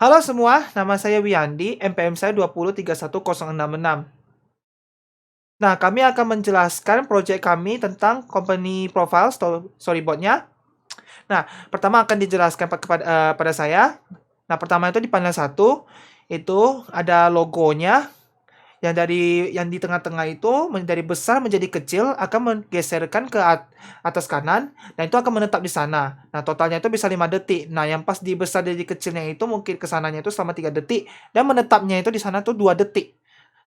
Halo semua, nama saya Wiyandi, NPM saya 2031066. Nah, kami akan menjelaskan proyek kami tentang company profile storyboardnya. Nah, pertama akan dijelaskan pada saya. Nah, pertama itu di panel satu itu ada logonya yang di tengah-tengah itu dari besar menjadi kecil akan menggeserkan ke atas kanan dan itu akan menetap di sana. Nah, totalnya itu bisa 5 detik. Nah, yang pas di besar dari kecilnya itu mungkin kesananya itu selama 3 detik dan menetapnya itu di sana tuh 2 detik.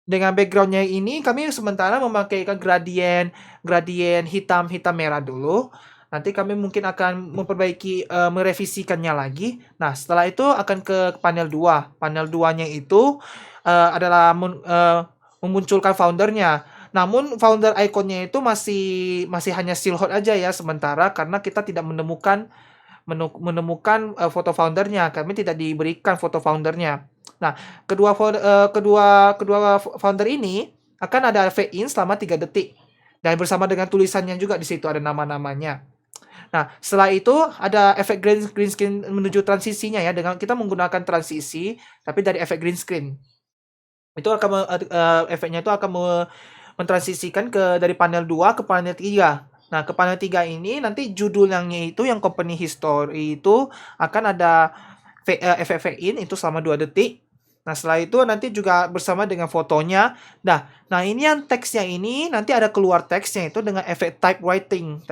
Dengan backgroundnya ini kami sementara memakaikan gradien gradien hitam hitam merah dulu. Nanti kami mungkin akan merevisikannya lagi. Nah, setelah itu akan ke panel 2. Panel 2-nya itu adalah memunculkan foundernya. Namun founder ikonnya itu masih masih hanya silhouette aja ya sementara karena kita tidak menemukan foto foundernya. Kami tidak diberikan foto foundernya. Nah, kedua founder ini akan ada fade in selama 3 detik. Dan bersama dengan tulisannya juga di situ ada nama-namanya. Nah, setelah itu ada efek green screen menuju transisinya ya dengan kita menggunakan transisi tapi dari efek green screen. Itu akan efeknya itu akan mentransisikan dari panel 2 ke panel 3. Nah, ke panel 3 ini nanti judulnya itu yang company history itu akan ada efek fade in itu selama 2 detik. Nah, setelah itu nanti juga bersama dengan fotonya. Nah, ini yang teksnya ini nanti ada keluar teksnya itu dengan efek typewriting.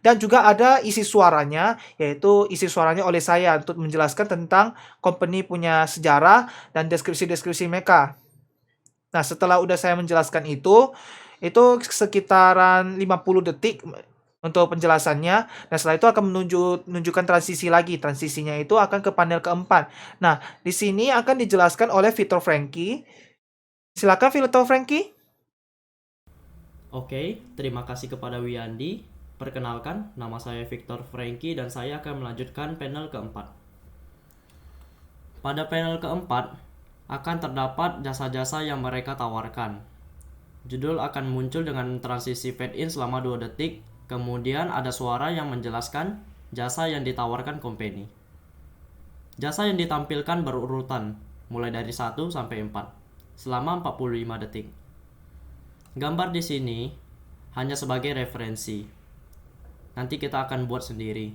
Dan juga ada isi suaranya, yaitu isi suaranya oleh saya untuk menjelaskan tentang company punya sejarah dan deskripsi-deskripsi mereka. Nah, setelah udah saya menjelaskan itu sekitaran 50 detik untuk penjelasannya. Nah, setelah itu akan menunjukkan transisi lagi. Transisinya itu akan ke panel keempat. Nah, di sini akan dijelaskan oleh Victor Franky. Silakan Victor Franky. Oke, terima kasih kepada Wiyandi. Perkenalkan, nama saya Victor Franky dan saya akan melanjutkan panel keempat. Pada panel keempat, akan terdapat jasa-jasa yang mereka tawarkan. Judul akan muncul dengan transisi fade in selama 2 detik, kemudian ada suara yang menjelaskan jasa yang ditawarkan company. Jasa yang ditampilkan berurutan, mulai dari 1 sampai 4, selama 45 detik. Gambar di sini hanya sebagai referensi. Nanti kita akan buat sendiri.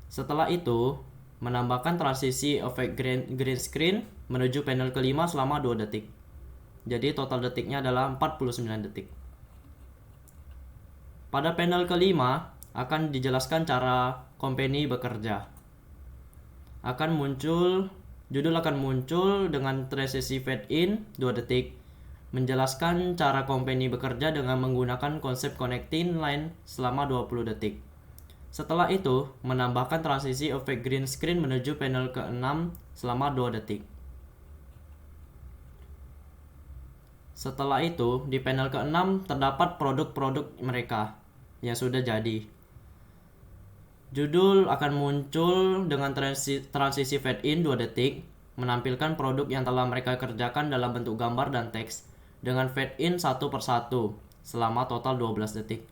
Setelah itu, menambahkan transisi efek green screen menuju panel kelima selama 2 detik. Jadi total detiknya adalah 49 detik. Pada panel kelima akan dijelaskan cara company bekerja. Judul akan muncul dengan transisi fade in 2 detik, menjelaskan cara company bekerja dengan menggunakan konsep connecting line selama 20 detik. Setelah itu, menambahkan transisi efek green screen menuju panel ke-6 selama 2 detik. Setelah itu, di panel ke-6 terdapat produk-produk mereka yang sudah jadi. Judul akan muncul dengan transisi fade in 2 detik, menampilkan produk yang telah mereka kerjakan dalam bentuk gambar dan teks dengan fade in satu persatu selama total 12 detik.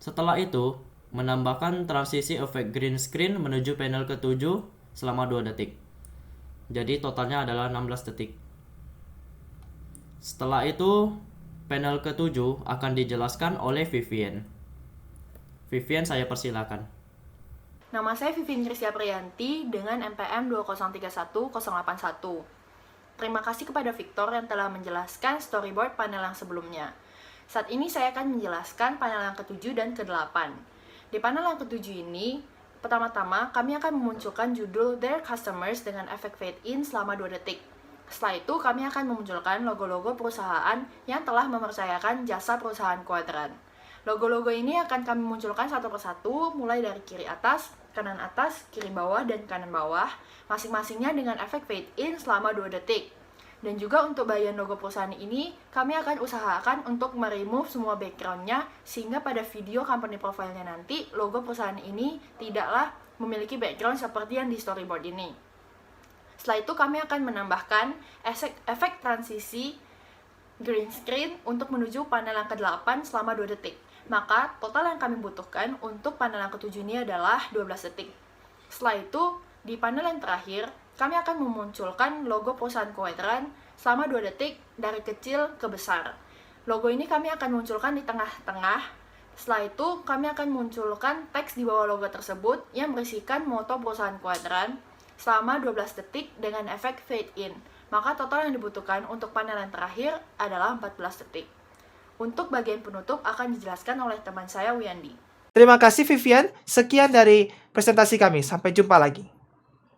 Setelah itu, menambahkan transisi efek green screen menuju panel ke-7 selama 2 detik. Jadi totalnya adalah 16 detik. Setelah itu, panel ke-7 akan dijelaskan oleh Vivian. Vivian, saya persilakan. Nama saya Vivin Krisya Priyanti dengan NPM 2031081. Terima kasih kepada Victor yang telah menjelaskan storyboard panel yang sebelumnya. Saat ini saya akan menjelaskan panel yang ke-7 dan ke-8. Di panel yang ke-7 ini, pertama-tama kami akan memunculkan judul Their Customers dengan efek fade in selama 2 detik. Setelah itu, kami akan memunculkan logo-logo perusahaan yang telah mempercayakan jasa perusahaan Kuadran. Logo-logo ini akan kami munculkan satu persatu, mulai dari kiri atas, kiri bawah, dan kanan bawah, masing-masingnya dengan efek fade in selama 2 detik. Dan juga untuk bagian logo perusahaan ini, kami akan usahakan untuk meremove semua backgroundnya, sehingga pada video company profile-nya nanti, logo perusahaan ini tidaklah memiliki background seperti yang di storyboard ini. Setelah itu, kami akan menambahkan efek transisi green screen untuk menuju panel yang ke-8 selama 2 detik. Maka, total yang kami butuhkan untuk panel yang ke-7 ini adalah 12 detik. Setelah itu, Di panel yang terakhir, kami akan memunculkan logo perusahaan kuadran selama 2 detik dari kecil ke besar. Logo ini kami akan munculkan di tengah-tengah. Setelah itu, kami akan munculkan teks di bawah logo tersebut yang berisikan moto perusahaan kuadran selama 12 detik dengan efek fade in. Maka total yang dibutuhkan untuk panel yang terakhir adalah 14 detik. Untuk bagian penutup akan dijelaskan oleh teman saya Wiyandi. Terima kasih Vivian. Sekian dari presentasi kami. Sampai jumpa lagi.